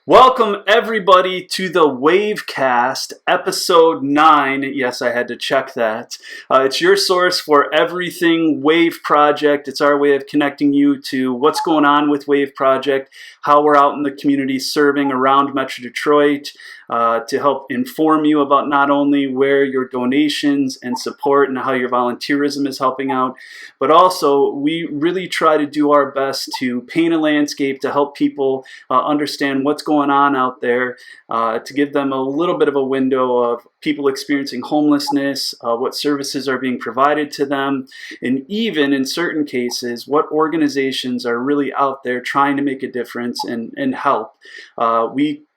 Welcome everybody to the WAVEcast, episode 9. Yes, I had to check that. It's your source for everything WAVE Project. It's our way of connecting you to what's going on with WAVE Project, how we're out in the community serving around Metro Detroit, to help inform you about not only where your donations and support and how your volunteerism is helping out, but also we really try to do our best to paint a landscape to help people understand what's going on out there, to give them a little bit of a window of people experiencing homelessness, what services are being provided to them, and even in certain cases, what organizations are really out there trying to make a difference and help.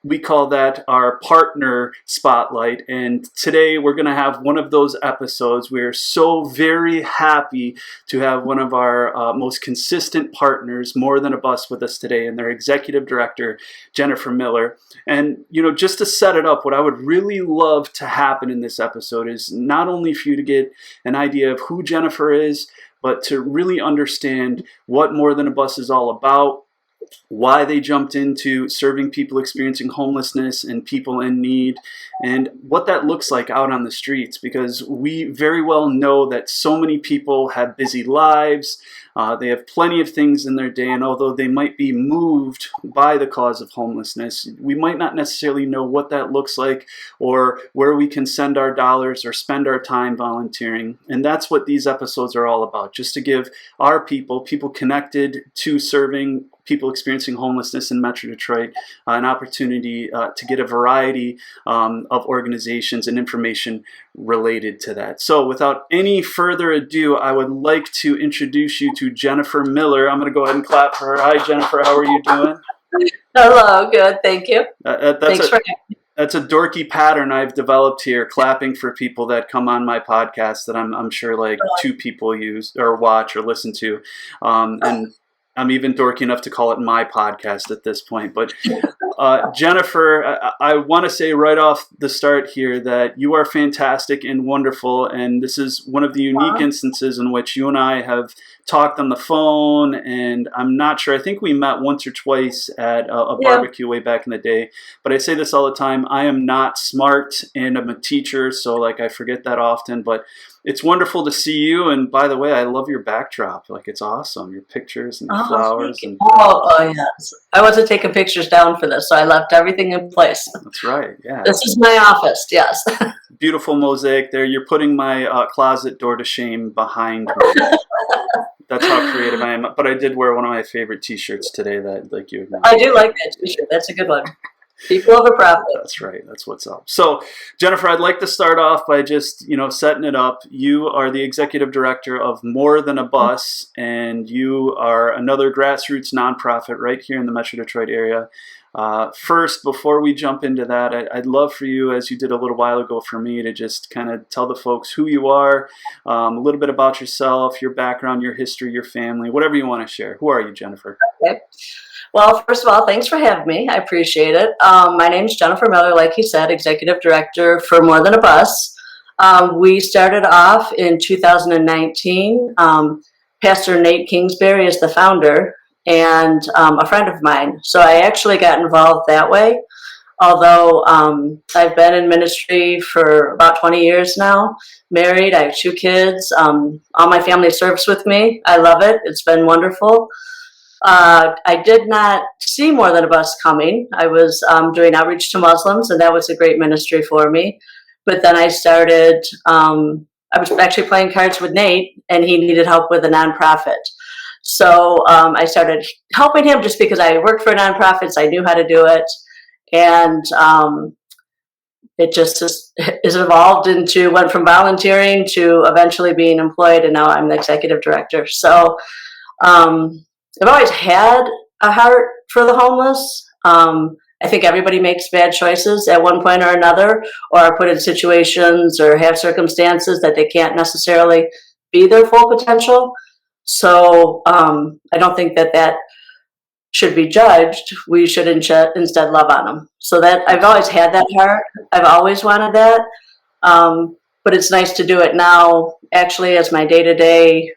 We call that our partner spotlight, and today we're going to have one of those episodes. We're so very happy to have one of our most consistent partners, More Than a Bus, with us today, and their executive director, Jennifer Miller. And just to set it up, what I would really love to happen in this episode is not only for you to get an idea of who Jennifer is, but to really understand what More Than a Bus is all about, why they jumped into serving people experiencing homelessness and people in need, and what that looks like out on the streets, because we very well know that so many people have busy lives. They have plenty of things in their day, and although they might be moved by the cause of homelessness, we might not necessarily know what that looks like or where we can send our dollars or spend our time volunteering. And that's what these episodes are all about, just to give our people connected to serving people experiencing homelessness in Metro Detroit, an opportunity to get a variety of organizations and information related to that. So without any further ado, I would like to introduce you to Jennifer Miller. I'm going to go ahead and clap for her. Hi, Jennifer. How are you doing? Hello. Good. Thank you. Thanks for having me. That's a dorky pattern I've developed here, clapping for people that come on my podcast that I'm sure like two people use or watch or listen to. And I'm even dorky enough to call it my podcast at this point. But Jennifer, I want to say right off the start here that you are fantastic and wonderful. And this is one of the unique instances in which you and I have talked on the phone. And I'm not sure, I think we met once or twice at a barbecue way back in the day. But I say this all the time. I am not smart and I'm a teacher. So I forget that often. But it's wonderful to see you, and by the way, I love your backdrop. It's awesome. Your pictures and the flowers. Yes. I wasn't taking pictures down for this, so I left everything in place. That's right, yeah. This is my office, yes. Beautiful mosaic there. You're putting my closet door to shame behind me. That's how creative I am. But I did wear one of my favorite T-shirts today that you acknowledged. I do like that T-shirt. That's a good one. People over profit. That's right. That's what's up. So, Jennifer, I'd like to start off by just, setting it up. You are the executive director of More Than a Bus, and you are another grassroots nonprofit right here in the Metro Detroit area. First, before we jump into that, I'd love for you, as you did a little while ago for me, to just kind of tell the folks who you are, a little bit about yourself, your background, your history, your family, whatever you want to share. Who are you, Jennifer? Okay. Well, first of all, thanks for having me. I appreciate it. My name is Jennifer Miller, like you said, executive director for More Than a Bus. We started off in 2019. Pastor Nate Kingsbury is the founder and a friend of mine. So I actually got involved that way. Although I've been in ministry for about 20 years now, married, I have 2 kids. All my family serves with me. I love it. It's been wonderful. I did not see More Than a Bus coming. I was doing outreach to Muslims, and that was a great ministry for me. But then I started, I was actually playing cards with Nate, and he needed help with a nonprofit. So I started helping him just because I worked for nonprofits. I knew how to do it. And it just is evolved went from volunteering to eventually being employed, and now I'm the executive director. So I've always had a heart for the homeless. I think everybody makes bad choices at one point or another, or are put in situations or have circumstances that they can't necessarily be their full potential. So I don't think that should be judged. We should instead love on them. So that I've always had that heart. I've always wanted that. But it's nice to do it now, actually, as my day-to-day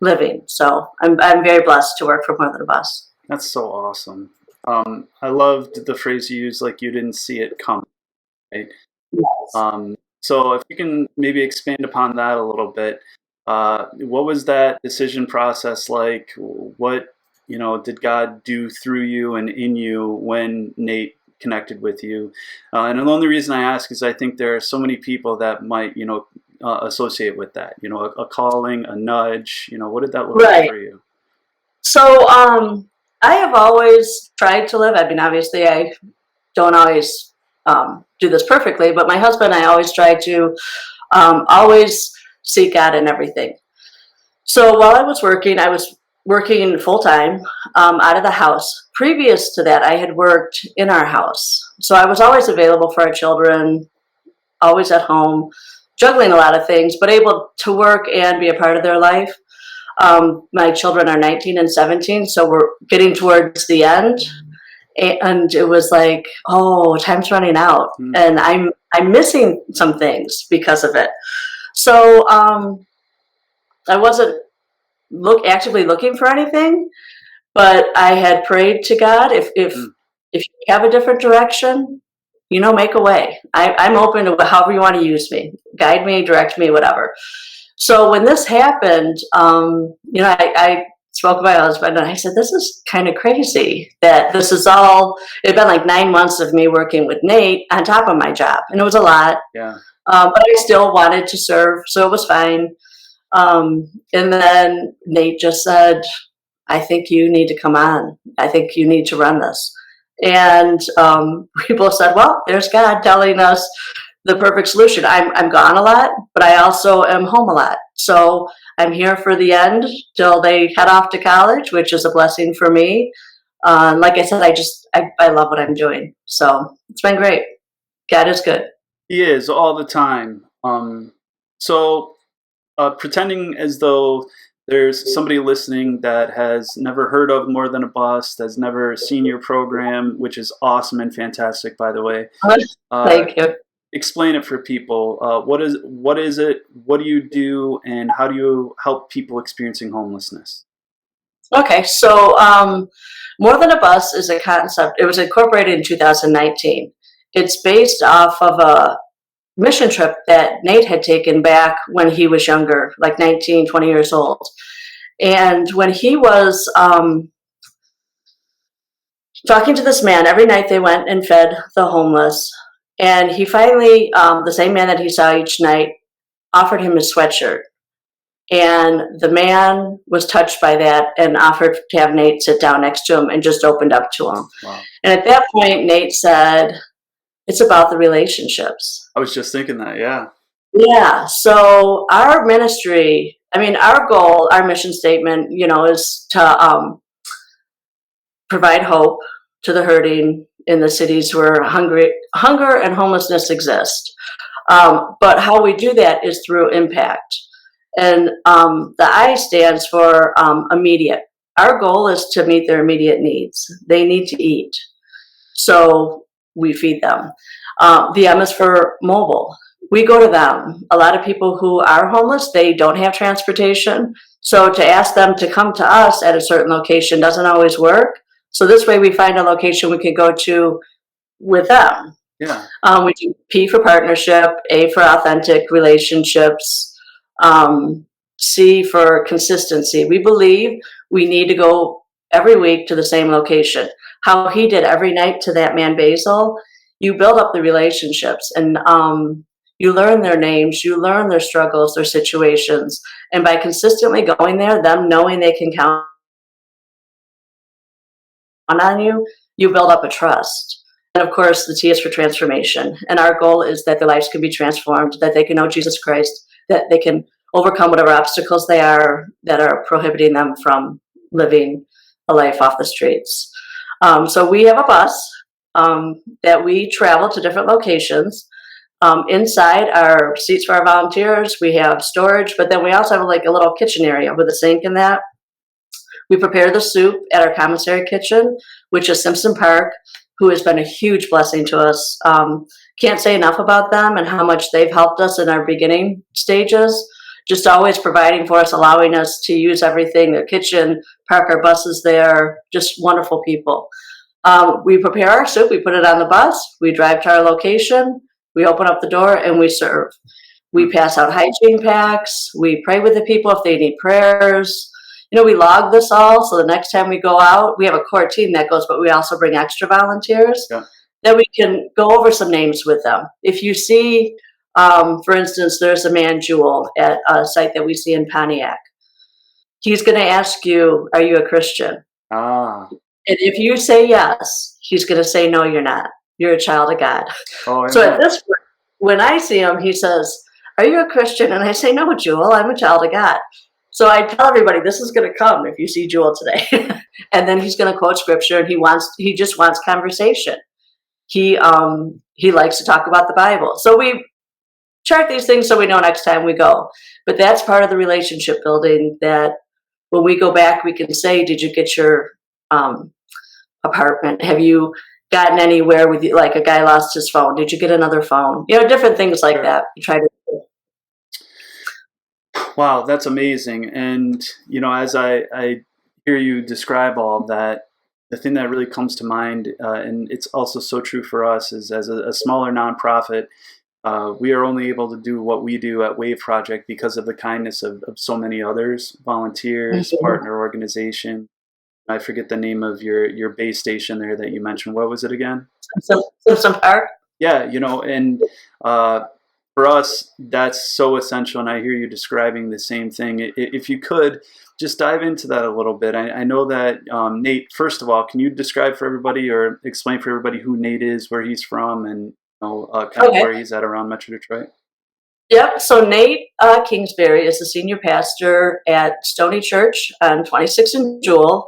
living. So I'm very blessed to work for More Than a Bus. That's so awesome. I loved the phrase you used, like you didn't see it coming, right? Yes. So if you can maybe expand upon that a little bit, what was that decision process like? What, did God do through you and in you when Nate connected with you? And the only reason I ask is I think there are so many people that might, associate with that, a calling, a nudge, what did that look like Right. for you? So I have always tried to live. I mean, obviously, I don't always do this perfectly, but my husband and I always try to always seek God in everything. So while I was working full time out of the house. Previous to that, I had worked in our house. So I was always available for our children, always at home, juggling a lot of things, but able to work and be a part of their life. My children are 19 and 17, so we're getting towards the end. And it was like, oh, time's running out, and I'm missing some things because of it. So I wasn't actively looking for anything, but I had prayed to God, if you have a different direction, make a way. I'm open to however you want to use me, guide me, direct me, whatever. So when this happened, I spoke to my husband and I said, this is kind of crazy that this is all, it had been like 9 months of me working with Nate on top of my job. And it was a lot, Yeah. but I still wanted to serve, so it was fine. And then Nate just said, I think you need to come on. I think you need to run this. And we both said, well, there's God telling us the perfect solution. I'm gone a lot, but I also am home a lot. So I'm here for the end till they head off to college, which is a blessing for me. Like I said, I love what I'm doing. So it's been great. God is good. He is all the time. So pretending as though there's somebody listening that has never heard of More Than a Bust, has never seen your program, which is awesome and fantastic, by the way. Thank you. Explain it for people. What is it? What do you do, and how do you help people experiencing homelessness? Okay, so More Than a Bus is a concept. It was incorporated in 2019. It's based off of a mission trip that Nate had taken back when he was younger, like 19, 20 years old. And when he was talking to this man, every night they went and fed the homeless. And he finally, the same man that he saw each night, offered him his sweatshirt. And the man was touched by that and offered to have Nate sit down next to him and just opened up to him. Wow. And at that point, Nate said, it's about the relationships. I was just thinking that, yeah. Yeah. So our ministry, our goal, our mission statement, is to provide hope to the hurting in the cities where hunger and homelessness exist. But how we do that is through impact. And the I stands for immediate. Our goal is to meet their immediate needs. They need to eat. So we feed them. The M is for mobile. We go to them. A lot of people who are homeless, they don't have transportation. So to ask them to come to us at a certain location doesn't always work. So this way we find a location we can go to with them. Yeah. We do P for partnership, A for authentic relationships, C for consistency. We believe we need to go every week to the same location. How he did every night to that man Basil, you build up the relationships and you learn their names, you learn their struggles, their situations. And by consistently going there, them knowing they can count on you, you build up a trust. And of course, the T is for transformation. And our goal is that their lives can be transformed, that they can know Jesus Christ, that they can overcome whatever obstacles they are that are prohibiting them from living a life off the streets. So we have a bus that we travel to different locations. Inside are seats for our volunteers. We have storage, but then we also have like a little kitchen area with a sink in that. We prepare the soup at our commissary kitchen, which is Simpson Park, who has been a huge blessing to us. Can't say enough about them and how much they've helped us in our beginning stages. Just always providing for us, allowing us to use everything, their kitchen, park our buses there, just wonderful people. We prepare our soup, we put it on the bus, we drive to our location, we open up the door, and we serve. We pass out hygiene packs, we pray with the people if they need prayers. We log this all, so the next time we go out, we have a core team that goes, but we also bring extra volunteers that we can go over some names with them. If you see, for instance, there's a man, Jewel, at a site that we see in Pontiac. He's going to ask you, are you a Christian? Ah. And if you say yes, he's going to say, no, you're not. You're a child of God. Oh, so at this point, when I see him, he says, are you a Christian? And I say, no, Jewel, I'm a child of God. So I tell everybody, this is going to come if you see Jewel today. And then he's going to quote scripture, and he just wants conversation. He likes to talk about the Bible. So we chart these things so we know next time we go. But that's part of the relationship building, that when we go back, we can say, did you get your apartment? Have you gotten anywhere with you? Like a guy lost his phone. Did you get another phone? Different things like that. We try to. Wow, that's amazing. And, as I hear you describe all of that, the thing that really comes to mind, and it's also so true for us, is as a smaller nonprofit, we are only able to do what we do at Wave Project because of the kindness of so many others, volunteers, partner organization. I forget the name of your base station there that you mentioned. What was it again? Simpson Park. Yeah, and for us, that's so essential. And I hear you describing the same thing. If you could just dive into that a little bit. I know that Nate, first of all, can you describe for everybody or explain for everybody who Nate is, where he's from, and kind of where he's at around Metro Detroit? Yep. So Nate Kingsbury is the senior pastor at Stony Church on 26th and Jewel.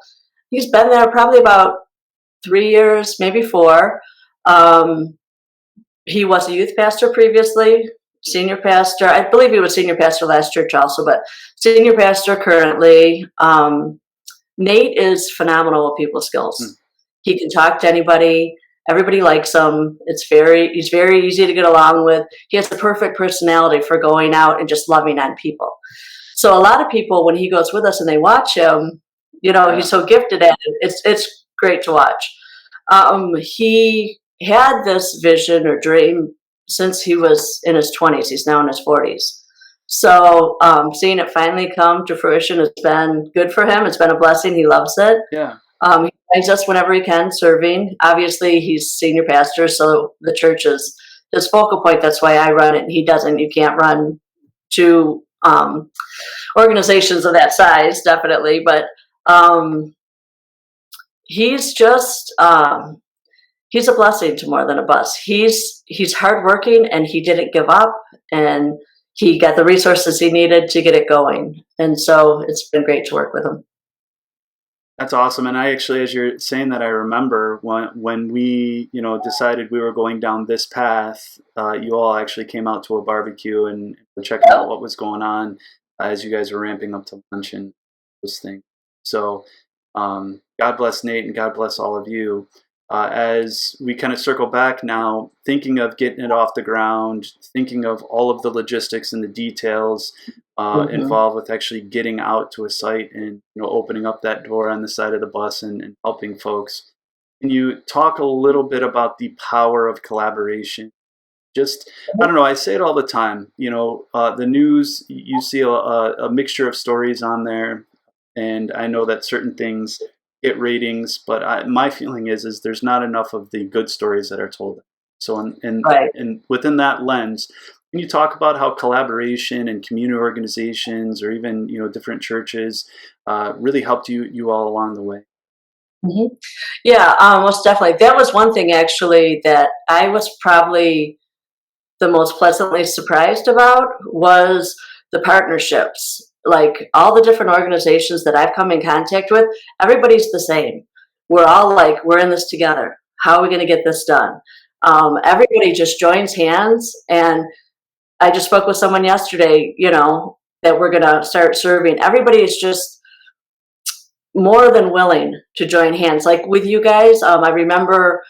He's been there probably about 3 years, maybe 4. He was a youth pastor previously, senior pastor. I believe he was senior pastor last church also, but senior pastor currently. Nate is phenomenal with people skills. He can talk to anybody. Everybody likes him. He's very easy to get along with. He has the perfect personality for going out and just loving on people. So a lot of people, when he goes with us and they watch him, he's so gifted at it. It's great to watch. He had this vision or dream since he was in his 20s. He's now in his 40s. So seeing it finally come to fruition has been good for him. It's been a blessing. He loves it. Yeah. He finds us whenever he can serving. Obviously, he's senior pastor, so the church is his focal point. That's why I run it, and he doesn't. You can't run 2 organizations of that size, definitely. But he's just he's a blessing to more than a bus. He's hardworking, and he didn't give up, and he got the resources he needed to get it going. And so it's been great to work with him. That's awesome. And I actually, as you're saying that, I remember when we, decided we were going down this path, you all actually came out to a barbecue and were checking out what was going on as you guys were ramping up to lunch and those things. So God bless Nate and God bless all of you. As we kind of circle back now, thinking of getting it off the ground, thinking of all of the logistics and the details involved with actually getting out to a site and opening up that door on the side of the bus and helping folks. Can you talk a little bit about the power of collaboration? Just, I don't know, I say it all the time, the news, you see a mixture of stories on there, and I know that certain things get ratings, but my feeling is there's not enough of the good stories that are told. So, and within that lens, can you talk about how collaboration and community organizations, or even different churches, really helped you all along the way? Mm-hmm. Yeah, most definitely. That was one thing actually that I was probably the most pleasantly surprised about, was the partnerships. Like all the different organizations that I've come in contact with, everybody's the same. We're all like, we're in this together. How are we going to get this done? Everybody just joins hands. And I just spoke with someone yesterday, that we're going to start serving. Everybody is just more than willing to join hands. Like with you guys, I remember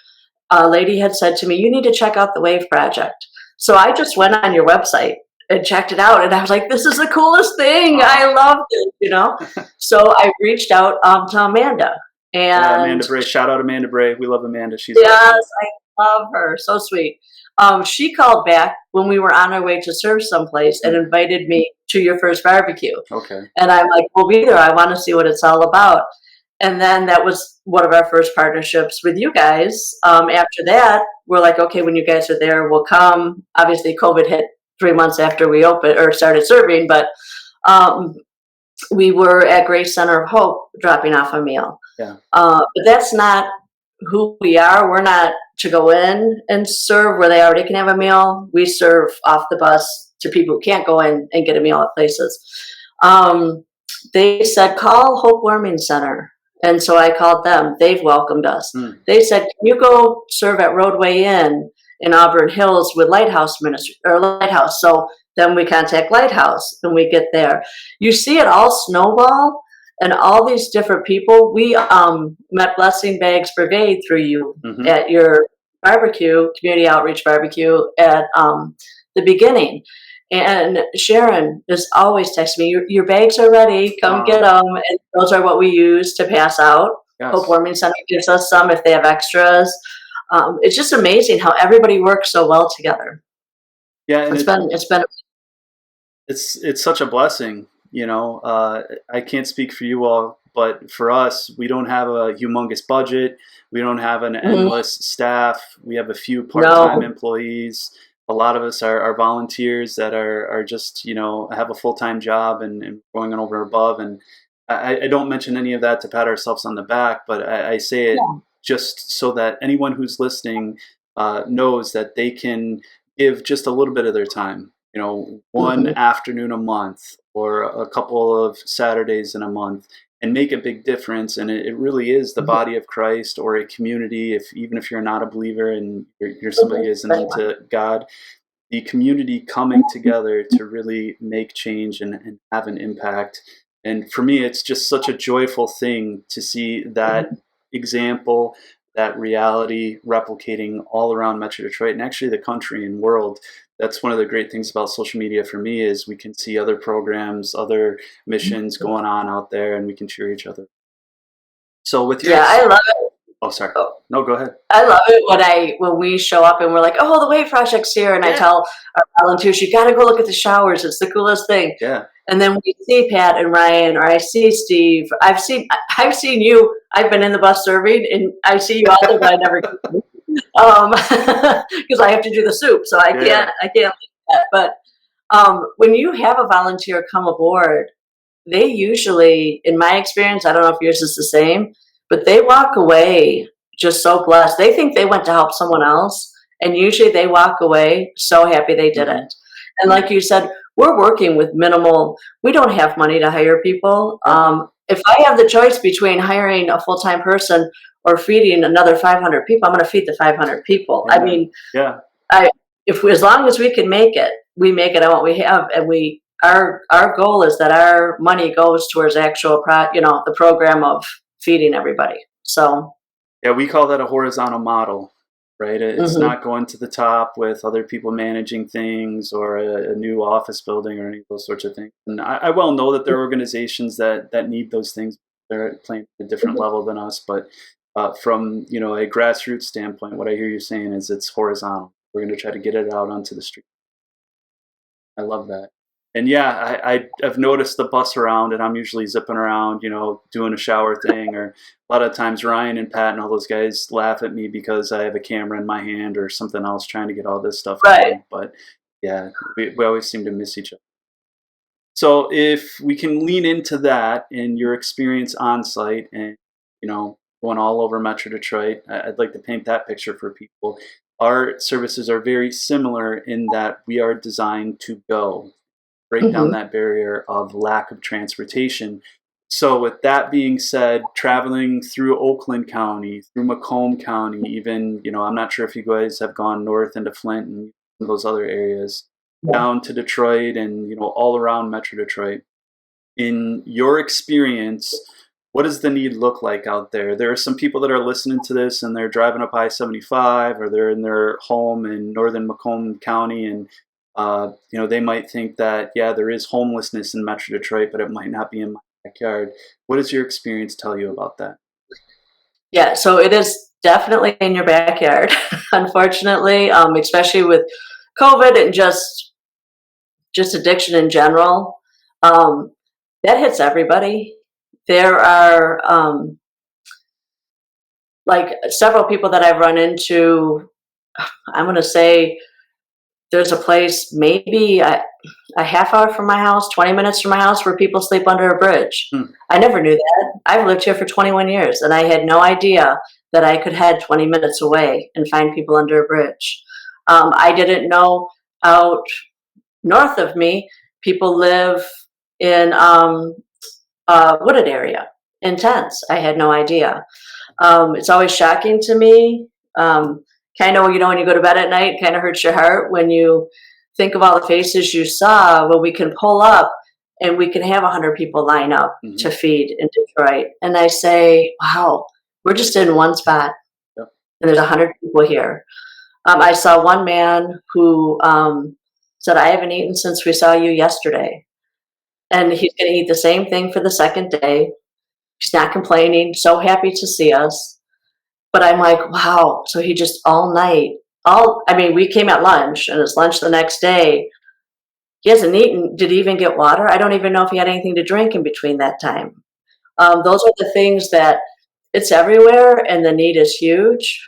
a lady had said to me, you need to check out the WAVE project. So I just went on your website and checked it out, and I was like, this is the coolest thing. I loved it, So I reached out to Amanda, Yeah, Amanda And Bray. Shout out Amanda Bray. We love Amanda. She's awesome. yes, I love her. So sweet. She called back when we were on our way to serve someplace and invited me to your first barbecue. Okay. And I'm like, we'll be there. I want to see what it's all about. And then that was one of our first partnerships with you guys. After that, we're like, okay, when you guys are there, we'll come. Obviously, COVID hit 3 months after we opened or started serving, but we were at Grace Center of Hope dropping off a meal. Yeah. But that's not who we are. We're not to go in and serve where they already can have a meal. We serve off the bus to people who can't go in and get a meal at places. They said, call Hope Warming Center. And so I called them. They've welcomed us. They said, can you go serve at Roadway Inn in Auburn Hills with Lighthouse Ministry or Lighthouse? So then we contact Lighthouse and we get there. You see it all snowball and all these different people. We met Blessing Bags Brigade through you at your barbecue, community outreach barbecue at the beginning. And Sharon is always texting me, your bags are ready, come get them. And those are what we use to pass out. Yes. Hope Warming Center gives us some if they have extras. It's just amazing how everybody works so well together. Yeah, and it's such a blessing. You know, I can't speak for you all, but for us, we don't have a humongous budget. We don't have an endless staff. We have a few part-time employees. A lot of us are volunteers that are just, you know, have a full-time job and going on over and above. And I don't mention any of that to pat ourselves on the back, but I say it just so that anyone who's listening knows that they can give just a little bit of their time, you know, one afternoon a month or a couple of Saturdays in a month, and make a big difference. And it really is the body of Christ or a community. Even if you're not a believer and you're somebody who isn't into God, the community coming together to really make change and have an impact. And for me, it's just such a joyful thing to see that example, that reality replicating all around Metro Detroit and actually the country and world. That's one of the great things about social media for me is we can see other programs, other missions going on out there, and we can cheer each other. So with your I love it. Oh, sorry. No, go ahead. I love it when we show up and we're like, oh, the Wave Project's here, and I tell our volunteers, you got to go look at the showers. It's the coolest thing. Yeah. And then we see Pat and Ryan, or I see Steve. I've seen you. I've been in the bus serving, and I see you out there, but I never because I have to do the soup, so I can't do that. But when you have a volunteer come aboard, they usually, in my experience, I don't know if yours is the same, but they walk away just so blessed. They think they went to help someone else, and usually they walk away so happy they did it. And like you said, we're working with minimal. We don't have money to hire people. If I have the choice between hiring a full-time person or feeding another 500 people, I'm going to feed the 500 people. I mean, as long as we can make it, we make it on what we have, and our goal is that our money goes towards actual, the program of feeding everybody. So, yeah, we call that a horizontal model, right? It's not going to the top with other people managing things or a new office building or any of those sorts of things. And I well know that there are organizations that need those things. They're playing at a different level than us, but from, you know, a grassroots standpoint, what I hear you saying is it's horizontal. We're going to try to get it out onto the street. I love that. And yeah, I've noticed the bus around, and I'm usually zipping around, you know, doing a shower thing, or a lot of times Ryan and Pat and all those guys laugh at me because I have a camera in my hand or something else trying to get all this stuff going. But yeah, we always seem to miss each other. So if we can lean into that and your experience on site and, you know, going all over Metro Detroit, I'd like to paint that picture for people. Our services are very similar in that we are designed to go. Break down that barrier of lack of transportation. So with that being said, traveling through Oakland County, through Macomb County, even, you know, I'm not sure if you guys have gone north into Flint and those other areas, down to Detroit and, you know, all around Metro Detroit. In your experience, what does the need look like out there? There are some people that are listening to this and they're driving up I-75 or they're in their home in northern Macomb County, and you know, they might think that, yeah, there is homelessness in Metro Detroit, but it might not be in my backyard. What does your experience tell you about that? Yeah, so it is definitely in your backyard, unfortunately, especially with COVID and just addiction in general. Um, that hits everybody. There are like several people that I've run into. I'm going to say there's a place maybe a half hour from my house, 20 minutes from my house, where people sleep under a bridge. Hmm. I never knew that. I've lived here for 21 years and I had no idea that I could head 20 minutes away and find people under a bridge. I didn't know out north of me, people live in a wooded area in tents. I had no idea. It's always shocking to me. Kind of, when you go to bed at night, kind of hurts your heart when you think of all the faces you saw. Well, we can pull up and we can have 100 people line up Mm-hmm. to feed in Detroit. And I say, wow, we're just in one spot Yep. and there's 100 people here. I saw one man who said, I haven't eaten since we saw you yesterday. And he's going to eat the same thing for the second day. He's not complaining, so happy to see us. But I'm like, wow. So he just all night, I mean, we came at lunch and it's lunch the next day. He hasn't eaten. Did he even get water? I don't even know if he had anything to drink in between that time. Those are the things that it's everywhere and the need is huge.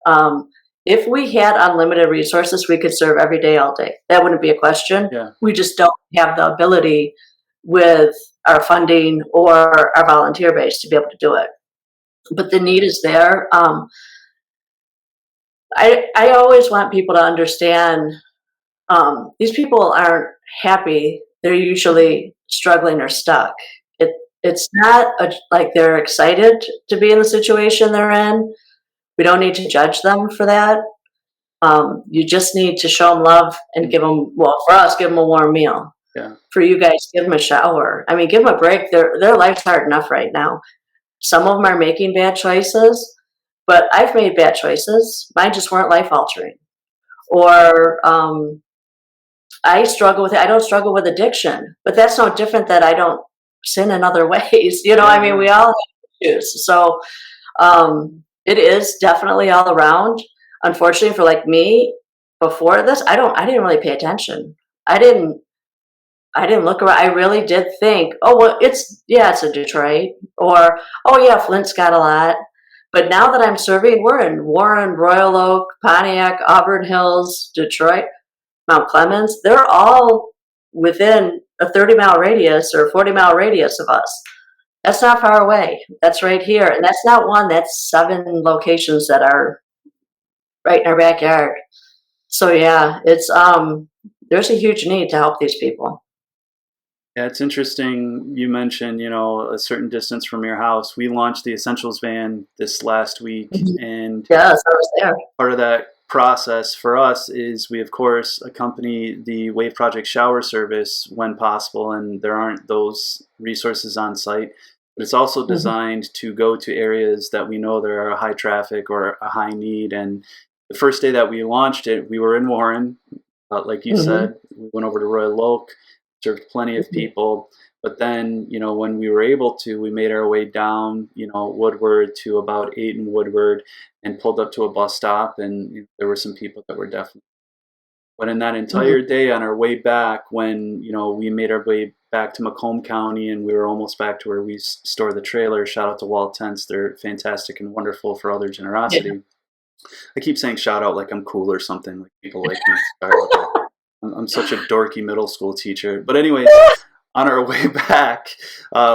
Um, if we had unlimited resources, we could serve every day, all day. That wouldn't be a question. Yeah. We just don't have the ability with our funding or our volunteer base to be able to do it. But the need is there. I always want people to understand these people aren't happy. They're usually struggling or stuck. It, it's not like they're excited to be in the situation they're in. We don't need to judge them for that. You just need to show them love and give them, well, for us, give them a warm meal. Yeah. For you guys, give them a shower. I mean, give them a break. Their life's hard enough right now. Some of them are making bad choices, but I've made bad choices. Mine just weren't life altering. Or I struggle with it. I don't struggle with addiction, but that's no different that I don't sin in other ways. I mean, we all have issues. So it is definitely all around. Unfortunately, for like me, before this, I didn't really pay attention. I didn't I didn't look around. I really did think, oh well, it's in Detroit, or oh yeah, Flint's got a lot. But now that I'm serving, we're in Warren, Royal Oak, Pontiac, Auburn Hills, Detroit, Mount Clemens. They're all within a 30-mile radius or a 40-mile radius of us. That's not far away. That's right here, and that's not one. That's 7 locations that are right in our backyard. So yeah, it's there's a huge need to help these people. Yeah, it's interesting. You mentioned, a certain distance from your house. We launched the Essentials van this last week, Mhm. and Yes, I was there. part of that process for us is we, of course, accompany the Wave Project shower service when possible, and there aren't those resources on site. But it's also Mhm. designed to go to areas that we know there are high traffic or a high need. And the first day that we launched it, we were in Warren. Like you Mhm. said, we went over to Royal Oak, served plenty of Mhm. people. But then, when we were able to, we made our way down, Woodward to about 8 in Woodward and pulled up to a bus stop. And there were some people that were definitely. But in that Mhm. entire day on our way back, when, we made our way back to Macomb County and we were almost back to where we store the trailer, shout out to Wall Tents. They're fantastic and wonderful for all their Yeah. generosity. I keep saying shout out like I'm cool or something, like people like me. Sorry about that. I'm such a dorky middle school teacher. But anyways, on our way back,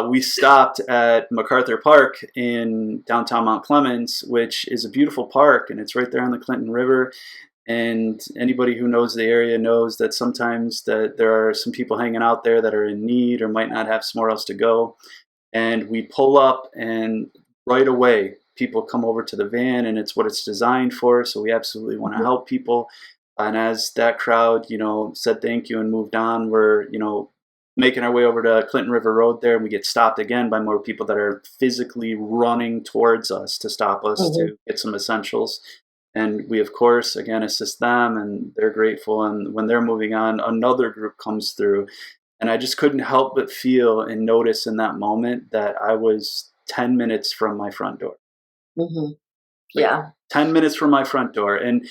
we stopped at MacArthur Park in downtown Mount Clemens, which is a beautiful park, and it's right there on the Clinton River. And anybody who knows the area knows that sometimes that there are some people hanging out there that are in need or might not have somewhere else to go. And we pull up, and right away, people come over to the van, and it's what it's designed for. So we absolutely want to Mhm. help people. And as that crowd, said thank you and moved on, we're, making our way over to Clinton River Road there, and we get stopped again by more people that are physically running towards us to stop us Mhm. to get some essentials. And we, of course, again, assist them, and they're grateful. And when they're moving on, another group comes through. And I just couldn't help but feel and notice in that moment that I was 10 minutes from my front door. Hmm. Like Yeah. 10 minutes from my front door. And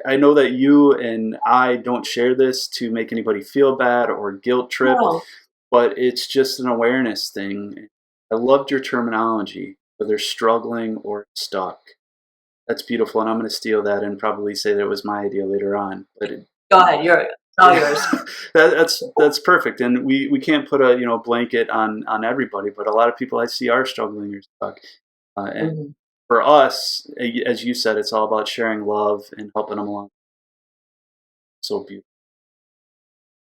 I know that you and I don't share this to make anybody feel bad or guilt trip, No. but it's just an awareness thing. I loved your terminology, whether struggling or stuck. That's beautiful, and I'm going to steal that and probably say that it was my idea later on. But Go ahead. It's all yours. that's perfect, and we can't put a blanket on everybody, but a lot of people I see are struggling or stuck. And Hmm. for us, as you said, it's all about sharing love and helping them along. So beautiful.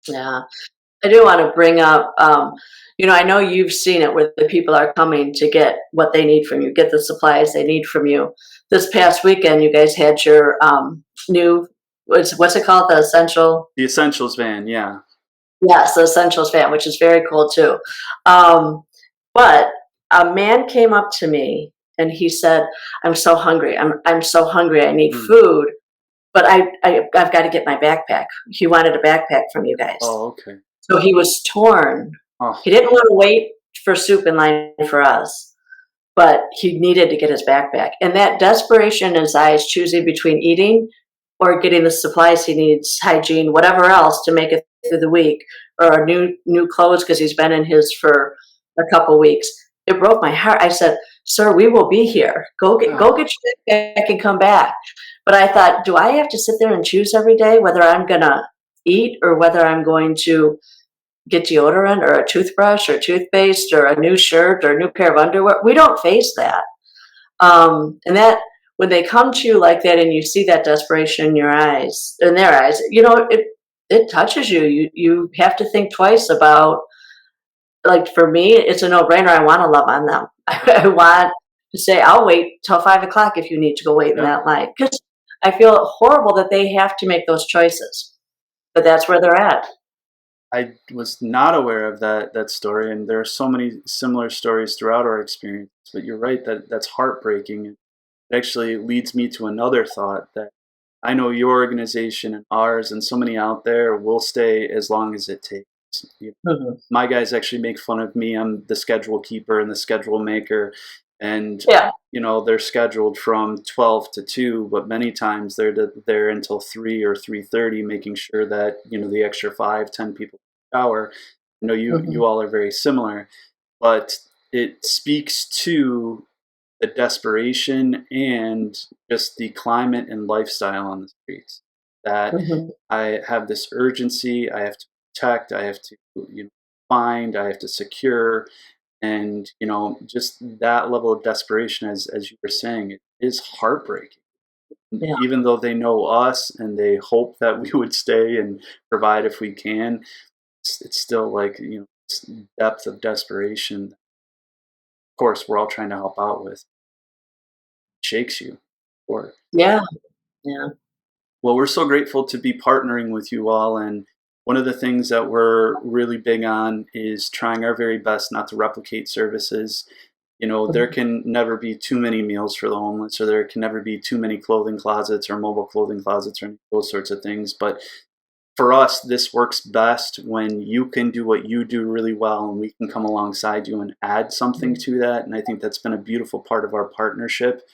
Yeah. I do want to bring up, I know you've seen it where the people are coming to get what they need from you, get the supplies they need from you. This past weekend, you guys had your new, what's it called? The essential? The essentials van, yeah. Yes, the essentials van, which is very cool too. Um, but a man came up to me and he said, "I'm so hungry. I'm so hungry. I need Mm. food, but I've got to get my backpack." He wanted a backpack from you guys. Oh, okay. So he was torn. Oh, He didn't want to wait for soup in line for us, but he needed to get his backpack. And that desperation in his eyes, choosing between eating or getting the supplies he needs, hygiene, whatever else to make it through the week, or new clothes because he's been in his for a couple weeks. It broke my heart. I said, "Sir, we will be here. Go oh, get your backpack and come back." But I thought, do I have to sit there and choose every day whether I'm gonna eat or whether I'm going to get deodorant or a toothbrush or toothpaste or a new shirt or a new pair of underwear? We don't face that. And that when they come to you like that and you see that desperation in their eyes, it touches you. You have to think twice about, like, for me, it's a no-brainer. I want to love on them. I want to say, "I'll wait till 5 o'clock if you need to go wait in yeah. that line," because I feel horrible that they have to make those choices. But that's where they're at. I was not aware of that story, and there are so many similar stories throughout our experience. But you're right, that's heartbreaking. It actually leads me to another thought that I know your organization and ours and so many out there will stay as long as it takes. You Mhm. My guys actually make fun of me. I'm the schedule keeper and the schedule maker, and Yeah. they're scheduled from 12 to 2, but many times there until 3 or 3:30, making sure that the extra 5-10 people per hour. I know Mhm. you all are very similar, but it speaks to the desperation and just the climate and lifestyle on the streets, that Mhm. I have this urgency. I have to protect. I have to find. I have to secure, and just that level of desperation, as you were saying, it is heartbreaking. Yeah. Even though they know us and they hope that we would stay and provide if we can, it's still like this depth of desperation. Of course, we're all trying to help out with. Shakes you. Or Yeah. Yeah. Well, we're so grateful to be partnering with you all. And one of the things that we're really big on is trying our very best not to replicate services. There Mhm. can never be too many meals for the homeless, or there can never be too many clothing closets or mobile clothing closets or those sorts of things. But for us, this works best when you can do what you do really well and we can come alongside you and add something to that. And I think that's been a beautiful part of our partnership.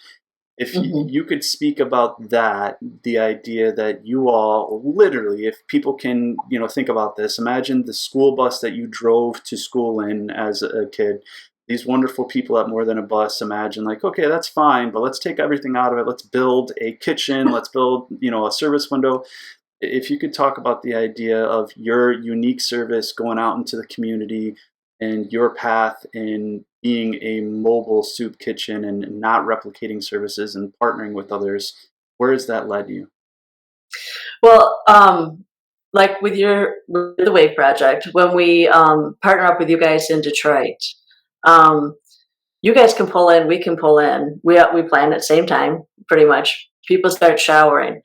If Mhm. you could speak about that, the idea that you all literally, if people can think about this, imagine the school bus that you drove to school in as a kid. These wonderful people at More Than a Bus imagine, like, okay, that's fine, but let's take everything out of it. Let's build a kitchen. Let's build a service window. If you could talk about the idea of your unique service going out into the community and your path in being a mobile soup kitchen and not replicating services and partnering with others, where has that led you? Well, like with the Wave Project, when we partner up with you guys in Detroit, um, you guys can pull in, we can pull in. We plan at the same time, pretty much. People start showering.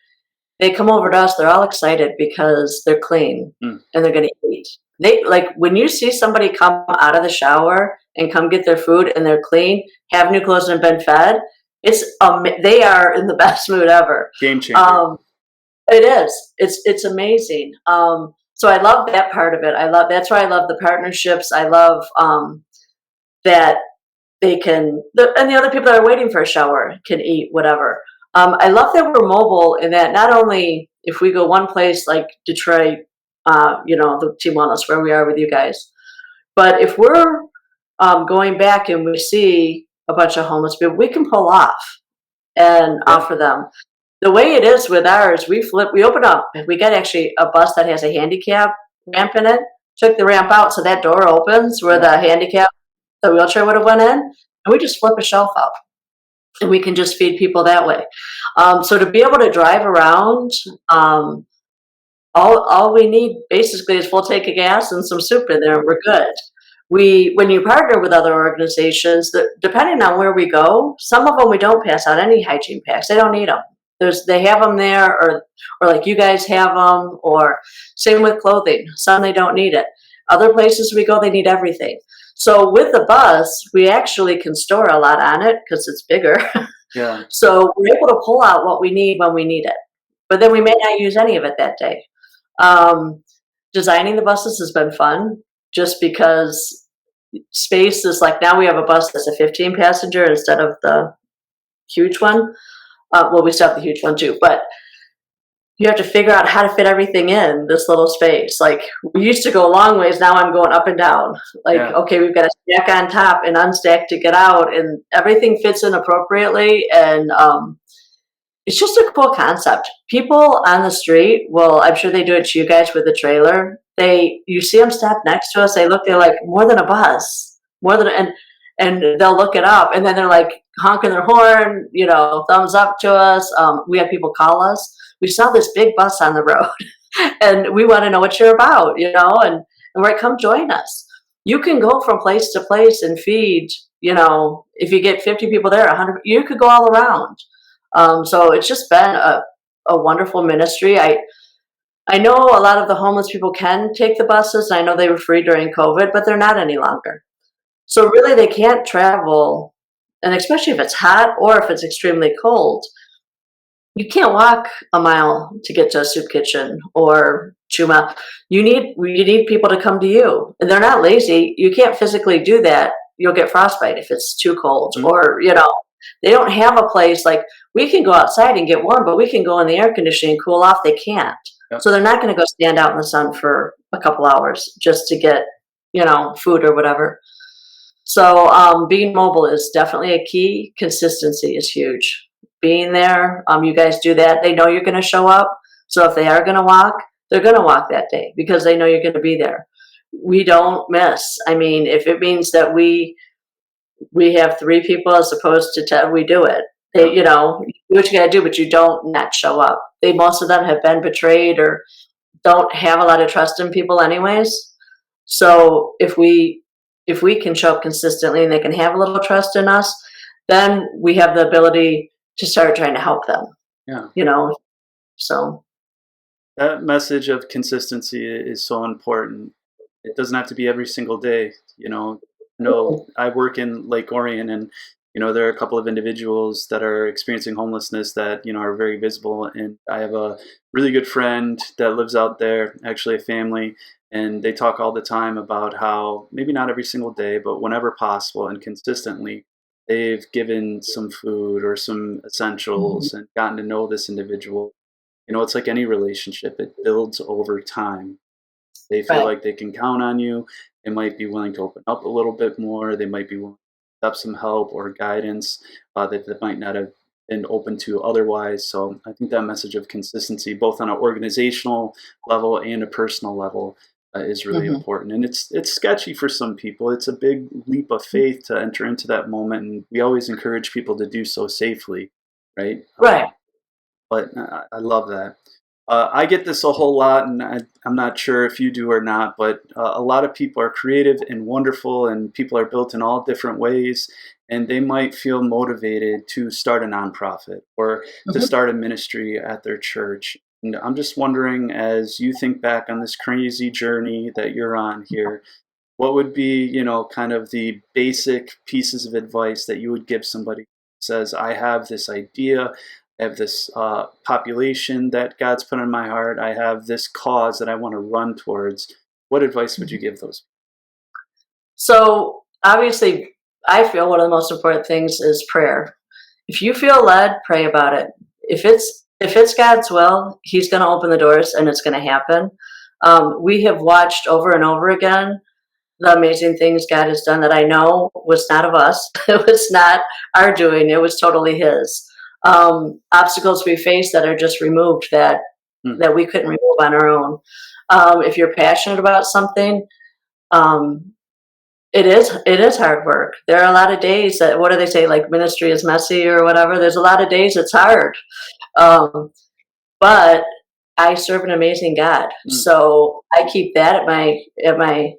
They come over to us. They're all excited because they're clean Mm, and they're going to eat. They like when you see somebody come out of the shower and come get their food and they're clean, have new clothes and been fed. They are in the best mood ever. game changer. Um, it is. It's amazing. So I love that part of it. That's why I love the partnerships. I love that and the other people that are waiting for a shower can eat whatever. I love that we're mobile in that not only if we go one place like Detroit, the Team Wellness where we are with you guys, but if we're going back and we see a bunch of homeless people, we can pull off and Yeah. offer them. The way it is with ours, we open up, we got actually a bus that has a handicap ramp in it, took the ramp out so that door opens where the wheelchair would have went in, and we just flip a shelf up and we can just feed people that way. So to be able to drive around, all we need basically is full tank of gas and some soup in there, and we're good. When you partner with other organizations, depending on where we go, some of them we don't pass out any hygiene packs. They don't need them. They have them there, or like you guys have them, or same with clothing. Some they don't need it. Other places we go, they need everything. So with the bus, we actually can store a lot on it because it's bigger. Yeah. So we're able to pull out what we need when we need it. But then we may not use any of it that day. Designing the buses has been fun just because space is like now we have a bus that's a 15 passenger instead of the huge one. Well, we still have the huge one too, but you have to figure out how to fit everything in this little space. Like we used to go long ways, now I'm going up and down. Like, Yeah. okay, we've got to stack on top and unstack to get out, and everything fits in appropriately. And it's just a cool concept. People on the street, well, I'm sure they do it to you guys with the trailer. You see them stop next to us. They're like more than a bus, more than, and they'll look it up, and then they're like honking their horn, thumbs up to us. We have people call us. We saw this big bus on the road, and we want to know what you're about, and we're like, come join us. You can go from place to place and feed. If you get 50 people there, 100, you could go all around. So it's just been a wonderful ministry. I know a lot of the homeless people can take the buses. I know they were free during COVID, but they're not any longer. So really they can't travel, and especially if it's hot or if it's extremely cold, you can't walk a mile to get to a soup kitchen or 2 miles. You need people to come to you, and they're not lazy. You can't physically do that. You'll get frostbite if it's too cold, or they don't have a place like we can go outside and get warm, but we can go in the air conditioning and cool off. They can't. Yep. So they're not going to go stand out in the sun for a couple hours just to get, food or whatever. So being mobile is definitely a key. Consistency is huge. Being there, you guys do that. They know you're going to show up. So if they are going to walk, they're going to walk that day because they know you're going to be there. We don't miss. I mean, if it means that we have 3 people as opposed to 10, we do it. They, do what you got to do, but you don't not show up. Most of them have been betrayed or don't have a lot of trust in people anyways. So if we can show up consistently and they can have a little trust in us, then we have the ability to start trying to help them. Yeah. So That message of consistency is so important. It doesn't have to be every single day. I work in Lake Orion, and there are a couple of individuals that are experiencing homelessness that are very visible. And I have a really good friend that lives out there, actually a family, and they talk all the time about how maybe not every single day, but whenever possible and consistently, they've given some food or some essentials and gotten to know this individual. It's like any relationship, it builds over time. They feel like they can count on you. They might be willing to open up a little bit more. They might be willing to accept some help or guidance that they might not have been open to otherwise. So I think that message of consistency, both on an organizational level and a personal level, is really important. And it's sketchy for some people. It's a big leap of faith to enter into that moment, and we always encourage people to do so safely, right? Right. But I love that. I get this a whole lot, and I'm not sure if you do or not, but a lot of people are creative and wonderful, and people are built in all different ways, and they might feel motivated to start a nonprofit or to start a ministry at their church. And I'm just wondering, as you think back on this crazy journey that you're on here, what would be, kind of the basic pieces of advice that you would give somebody who says, I have this idea, I have this population that God's put in my heart, I have this cause that I want to run towards. What advice would you give those people? So obviously I feel one of the most important things is prayer. If you feel led, pray about it. If it's God's will, He's going to open the doors and it's going to happen. We have watched over and over again the amazing things God has done that I know was not of us. It was not our doing. It was totally His. Obstacles we face that are just removed that we couldn't remove on our own. If you're passionate about something, um, it is hard work. There are a lot of days that, what do they say, like ministry is messy or whatever. There's a lot of days it's hard. Um, but I serve an amazing God, so I keep that at my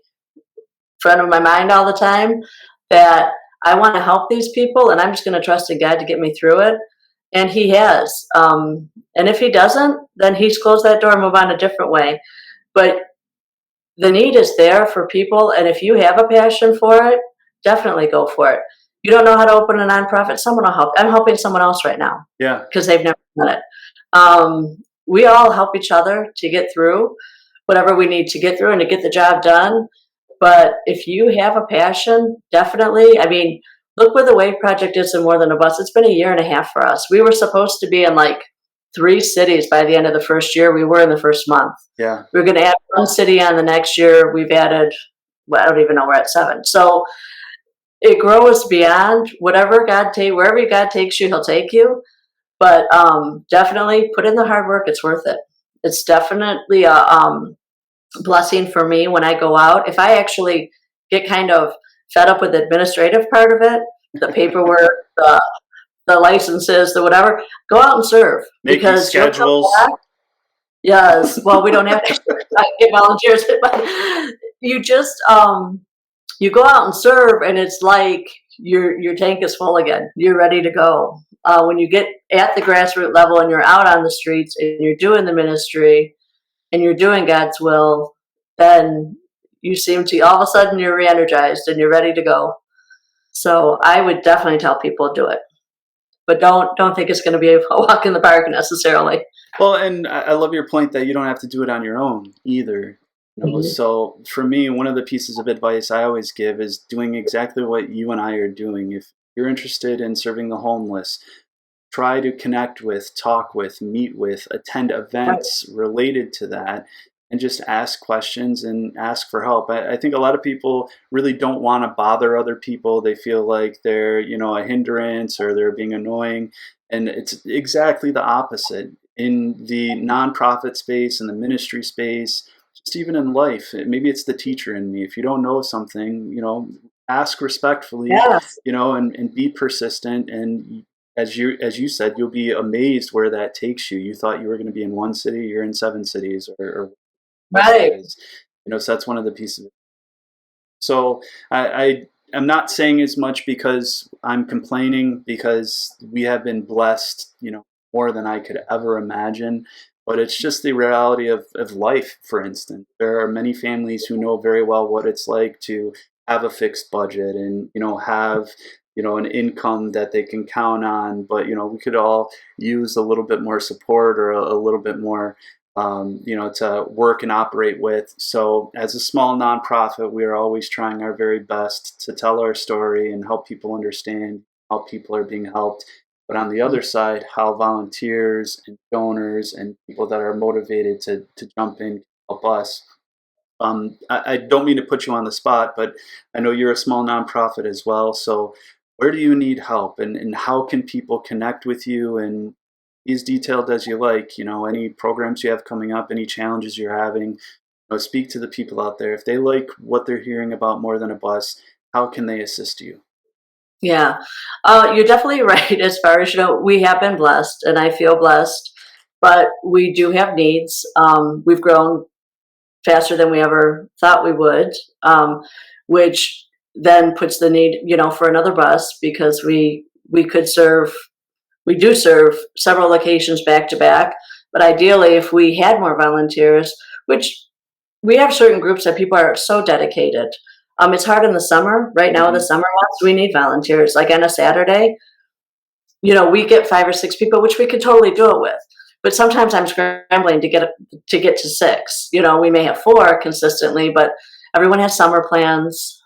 front of my mind all the time, that I want to help these people, and I'm just going to trust in God to get me through it. And He has. And if He doesn't, then He's closed that door and move on a different way. But the need is there for people, and if you have a passion for it, definitely go for it. You don't know how to open a nonprofit, someone will help. I'm helping someone else right now. Yeah. Because they've never done it. We all help each other to get through whatever we need to get through and to get the job done. But if you have a passion, definitely. I mean, look where the WAVE project is in More Than a Bus. It's been a year and a half for us. We were supposed to be in like 3 cities by the end of the first year. We were in the first month. Yeah. We're going to add 1 city on the next year. We've added, well, I don't even know, we're at 7. So it grows beyond wherever God takes you, He'll take you. But definitely put in the hard work. It's worth it. It's definitely a blessing for me when I go out. If I actually get kind of fed up with the administrative part of it, the paperwork, the licenses, the whatever, go out and serve. Making because schedules. Yes. Well, we don't have to get volunteers, but you just you go out and serve, and it's like your tank is full again. You're ready to go. When you get at the grassroots level and you're out on the streets and you're doing the ministry and you're doing God's will, then you seem to, all of a sudden you're re-energized and you're ready to go. So I would definitely tell people to do it, but don't think it's going to be a walk in the park necessarily. Well, and I love your point that you don't have to do it on your own either. So for me, one of the pieces of advice I always give is doing exactly what you and I are doing. If you're interested in serving the homeless, try to connect with, talk with, meet with, attend events related to that, and just ask questions and ask for help. I think a lot of people really don't want to bother other people. They feel like they're, a hindrance or they're being annoying. And it's exactly the opposite. In the nonprofit space, in the ministry space, just even in life, maybe it's the teacher in me. If you don't know something, ask respectfully, Yes. and be persistent. And as you said, you'll be amazed where that takes you. You thought you were going to be in 1 city, you're in 7 cities, or Right. is. So that's one of the pieces. So I'm not saying as much because I'm complaining, because we have been blessed, more than I could ever imagine. But it's just the reality of life, for instance. There are many families who know very well what it's like to have a fixed budget and, have, an income that they can count on. But, we could all use a little bit more support or a little bit more to work and operate with. So as a small nonprofit, we are always trying our very best to tell our story and help people understand how people are being helped. But on the other side, how volunteers and donors and people that are motivated to jump in help us. I don't mean to put you on the spot, but I know you're a small nonprofit as well. So where do you need help, and how can people connect with you, and be as detailed as you like, any programs you have coming up, any challenges you're having, speak to the people out there. If they like what they're hearing about More Than a Bus, how can they assist you? Yeah. You're definitely right. As far as, we have been blessed and I feel blessed, but we do have needs. We've grown faster than we ever thought we would, which then puts the need, for another bus, because we do serve several locations back to back. But ideally, if we had more volunteers, which we have certain groups that people are so dedicated. It's hard in the summer. Right now, in the summer months, we need volunteers. Like on a Saturday, we get 5 or 6 people, which we could totally do it with. But sometimes I'm scrambling to get to 6. We may have 4 consistently, but everyone has summer plans.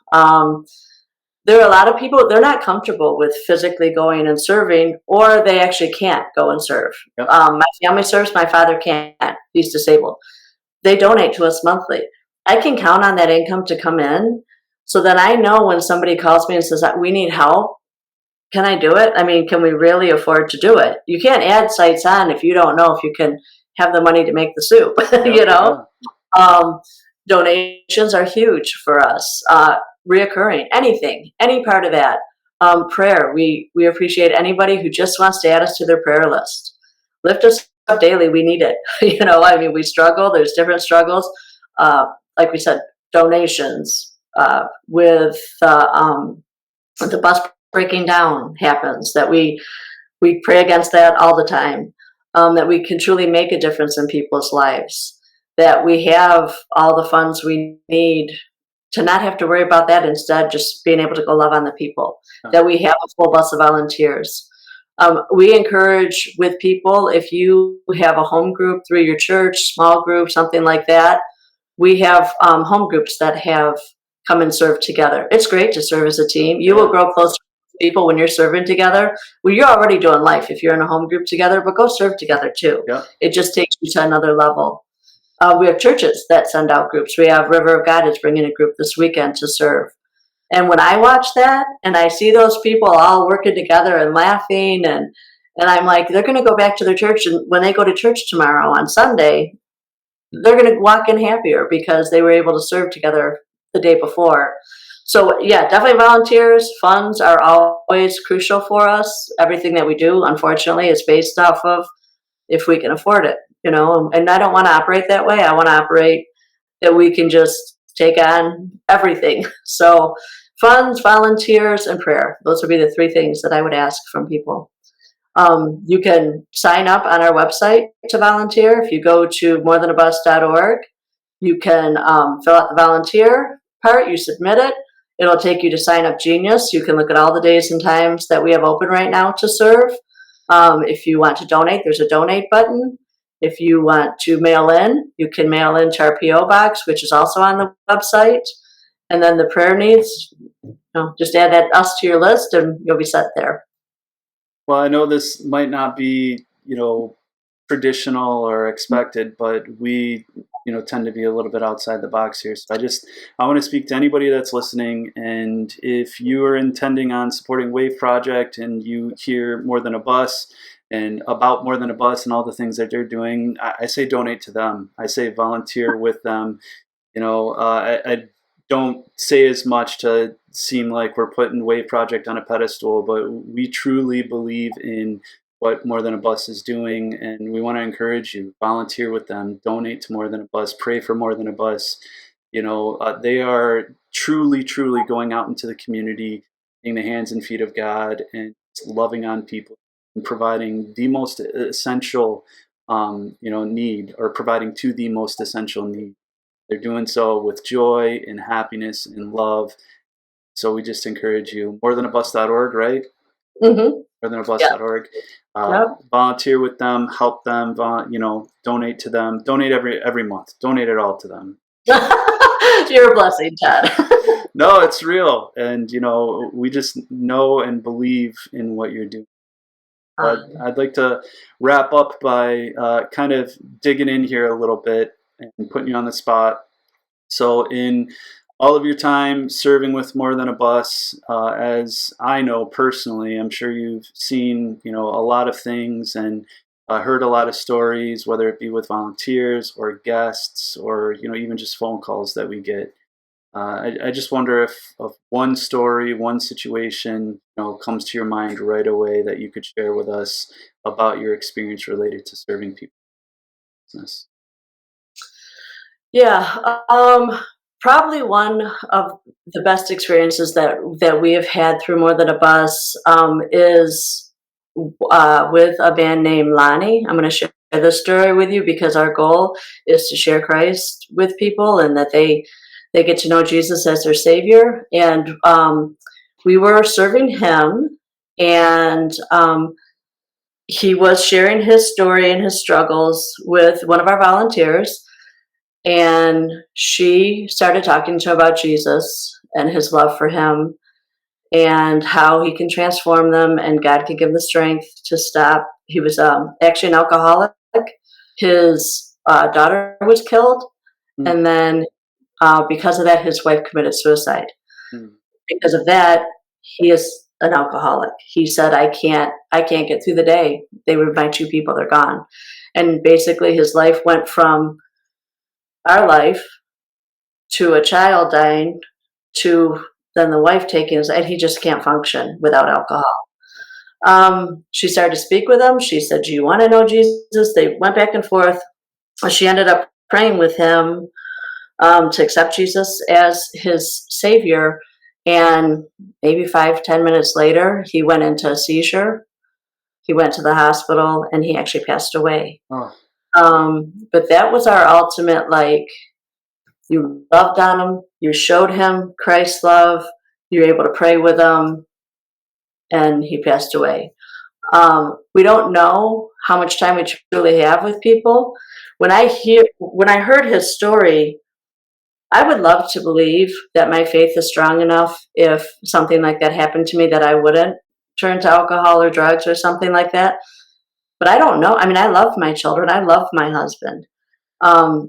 there are a lot of people, they're not comfortable with physically going and serving, or they actually can't go and serve. Yep. My family serves, my father can't, he's disabled. They donate to us monthly. I can count on that income to come in, so that I know when somebody calls me and says, we need help, can I do it? I mean, can we really afford to do it? You can't add sites on if you don't know if you can have the money to make the soup, you know? Donations are huge for us. Reoccurring, anything, any part of that. Prayer, we appreciate anybody who just wants to add us to their prayer list. Lift us up daily, we need it. You know, I mean, we struggle, there's different struggles. Like we said, donations, with the bus breaking down happens, that we pray against that all the time, that we can truly make a difference in people's lives, that we have all the funds we need to not have to worry about that, instead just being able to go love on the people, that we have a full bus of volunteers. We encourage with people, if you have a home group through your church, small group, something like that, we have home groups that have come and served together. It's great to serve as a team. You will grow closer to people when you're serving together. Well, you're already doing life if you're in a home group together, but go serve together too. Yeah. It just takes you to another level. We have churches that send out groups. We have River of God is bringing a group this weekend to serve. And when I watch that and I see those people all working together and laughing, and I'm like, they're going to go back to their church, and when they go to church tomorrow on Sunday, they're going to walk in happier because they were able to serve together the day before. So yeah, definitely volunteers. Funds are always crucial for us. Everything that we do, unfortunately, is based off of if we can afford it, you know, and I don't want to operate that way. I want to operate that we can just take on everything. So funds, volunteers, and prayer. Those would be the three things that I would ask from people. You can sign up on our website to volunteer. If you go to morethanabus.org, you can fill out the volunteer part, you submit it. It'll take you to Sign Up Genius. You can look at all the days and times that we have open right now to serve. If you want to donate, there's a donate button. If you want to mail in, you can mail in to our P.O. box, which is also on the website. And then the prayer needs, you know, just add that us to your list and you'll be set there. Well, I know this might not be, you know, traditional or expected, but we, you know, tend to be a little bit outside the box here. So I want to speak to anybody that's listening. And if you are intending on supporting Wave Project and you hear More Than a Bus and about More Than a Bus and all the things that they're doing, I say donate to them. I say volunteer with them. You know, I don't say as much to seem like we're putting Wave Project on a pedestal, but we truly believe in what More Than a Bus is doing, and we want to encourage you. Volunteer with them, donate to More Than a Bus, pray for More Than a Bus. You know, they are truly, truly going out into the community, being the hands and feet of God, and loving on people, and providing the most essential, you know, need, or providing to the most essential need. They're doing so with joy and happiness and love. So we just encourage you. Morethanabus.org, right? Mm-hmm. Morethanabus.org. Volunteer with them, help them, you know, donate to them. Donate every month. Donate it all to them. You're a blessing, Chad. No, it's real. And, you know, we just know and believe in what you're doing. But I'd like to wrap up by kind of digging in here a little bit and putting you on the spot. So in all of your time serving with More Than a Bus, as I know personally, I'm sure you've seen, you know, a lot of things and heard a lot of stories, whether it be with volunteers or guests or, you know, even just phone calls that we get. I just wonder if one story, one situation, you know, comes to your mind right away that you could share with us about your experience related to serving people in business. Yeah, probably one of the best experiences that we have had through More Than a Bus is with a band named Lonnie. I'm going to share this story with you because our goal is to share Christ with people and that they get to know Jesus as their Savior. And we were serving him, and he was sharing his story and his struggles with one of our volunteers. And she started talking to him about Jesus and his love for him. and how he can transform them, and God can give him the strength to stop. He was actually an alcoholic. His daughter was killed, Mm. and then because of that, his wife committed suicide. Mm. Because of that, he is an alcoholic. He said, I can't get through the day. They were my two people, they're gone. And basically his life went from our life to a child dying to then the wife taking his, and he just can't function without alcohol. She started to speak with him. She said, do you want to know Jesus? They went back and forth. She ended up praying with him to accept Jesus as his savior. And maybe 5-10 minutes later, he went into a seizure. He went to the hospital and he actually passed away. Oh. But that was our ultimate, like, you loved on him, you showed him Christ's love, you were able to pray with him, and he passed away. We don't know how much time we truly have with people. When I heard his story, I would love to believe that my faith is strong enough if something like that happened to me that I wouldn't turn to alcohol or drugs or something like that. But I don't know. I mean, I love my children. I love my husband.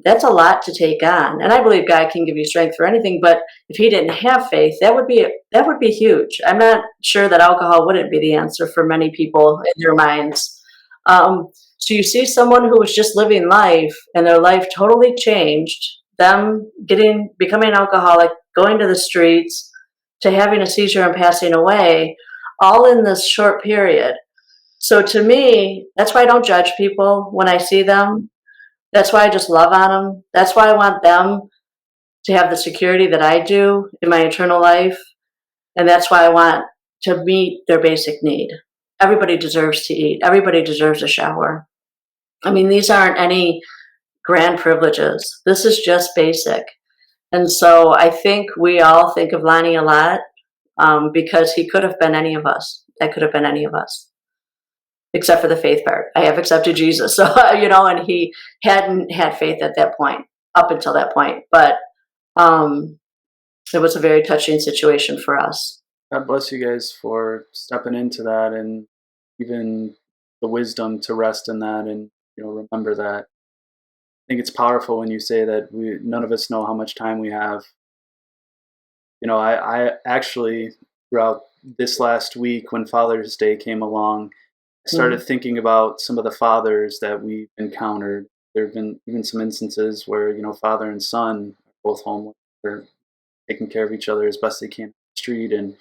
That's a lot to take on, and I believe God can give you strength for anything. But if he didn't have faith, that would be huge. I'm not sure that alcohol wouldn't be the answer for many people in their minds. So you see someone who was just living life, and their life totally changed. Them becoming an alcoholic, going to the streets, to having a seizure and passing away, all in this short period. So to me, that's why I don't judge people when I see them. That's why I just love on them. That's why I want them to have the security that I do in my eternal life. And that's why I want to meet their basic need. Everybody deserves to eat. Everybody deserves a shower. I mean, these aren't any grand privileges. This is just basic. And so I think we all think of Lonnie a lot because he could have been any of us. That could have been any of us, except for the faith part. I have accepted Jesus. So, and he hadn't had faith at that point, up until that point. But it was a very touching situation for us. God bless you guys for stepping into that, and even the wisdom to rest in that, and remember that. I think it's powerful when you say that none of us know how much time we have. I actually, throughout this last week when Father's Day came along, I started thinking about some of the fathers that we've encountered. There have been even some instances where father and son are both homeless, or taking care of each other as best they can on the street. And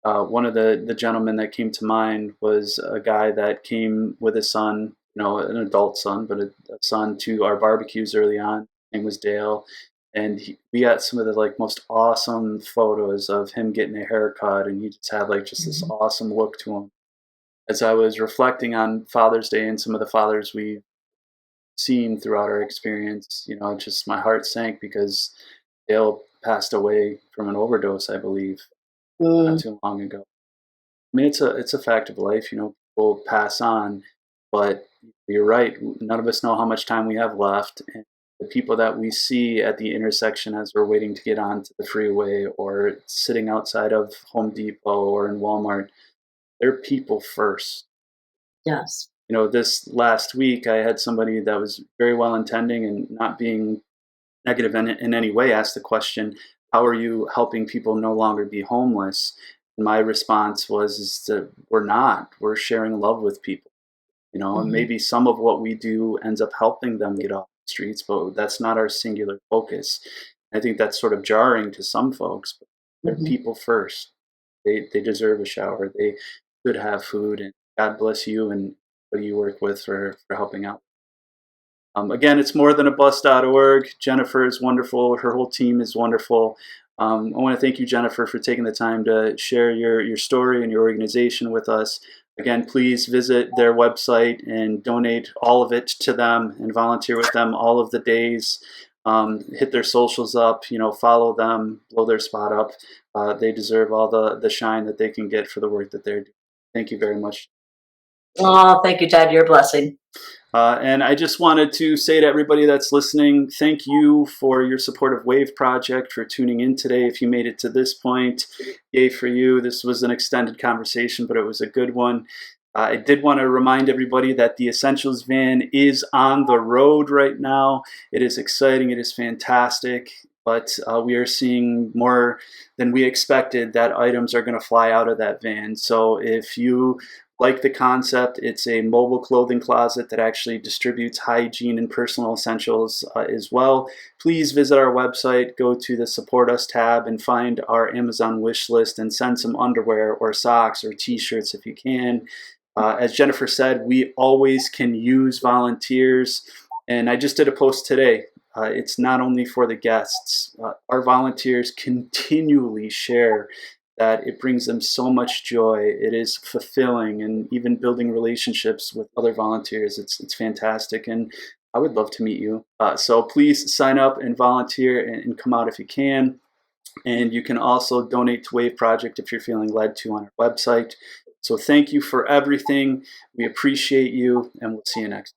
one of the gentlemen that came to mind was a guy that came with his son, an adult son, but a son, to our barbecues early on. His name was Dale. And we got some of the most awesome photos of him getting a haircut, and he just had just this awesome look to him. As I was reflecting on Father's Day and some of the fathers we've seen throughout our experience, just my heart sank because Dale passed away from an overdose, I believe, not too long ago. I mean, it's a fact of life. People pass on, but you're right. None of us know how much time we have left, and the people that we see at the intersection as we're waiting to get onto the freeway, or sitting outside of Home Depot or in Walmart, they're people first. Yes. This last week I had somebody that was very well intending and not being negative in any way asked the question, how are you helping people no longer be homeless? And my response is that we're sharing love with people, and maybe some of what we do ends up helping them get off the streets, but that's not our singular focus. I think that's sort of jarring to some folks, but they're people first. They deserve a shower. They should have food, and God bless you and what you work with for helping out. Again, it's morethanabus.org. Jennifer is wonderful. Her whole team is wonderful. I want to thank you, Jennifer, for taking the time to share your story and your organization with us. Again, please visit their website and donate all of it to them and volunteer with them all of the days. Hit their socials up, follow them, blow their spot up. They deserve all the shine that they can get for the work that they're doing. Thank you very much. Oh, thank you, Ted. You're a blessing. And I just wanted to say to everybody that's listening, thank you for your support of Wave Project, for tuning in today. If you made it to this point, yay for you. This was an extended conversation, but it was a good one. I did want to remind everybody that the Essentials van is on the road right now. It is exciting. It is fantastic. But we are seeing more than we expected that items are going to fly out of that van. So if you like the concept, it's a mobile clothing closet that actually distributes hygiene and personal essentials as well. Please visit our website, go to the Support Us tab, and find our Amazon wish list and send some underwear or socks or t-shirts if you can. As Jennifer said, we always can use volunteers. And I just did a post today. It's not only for the guests. Our volunteers continually share that it brings them so much joy. It is fulfilling, and even building relationships with other volunteers. It's fantastic, and I would love to meet you. So please sign up and volunteer and come out if you can. And you can also donate to Wave Project if you're feeling led to on our website. So thank you for everything. We appreciate you, and we'll see you next.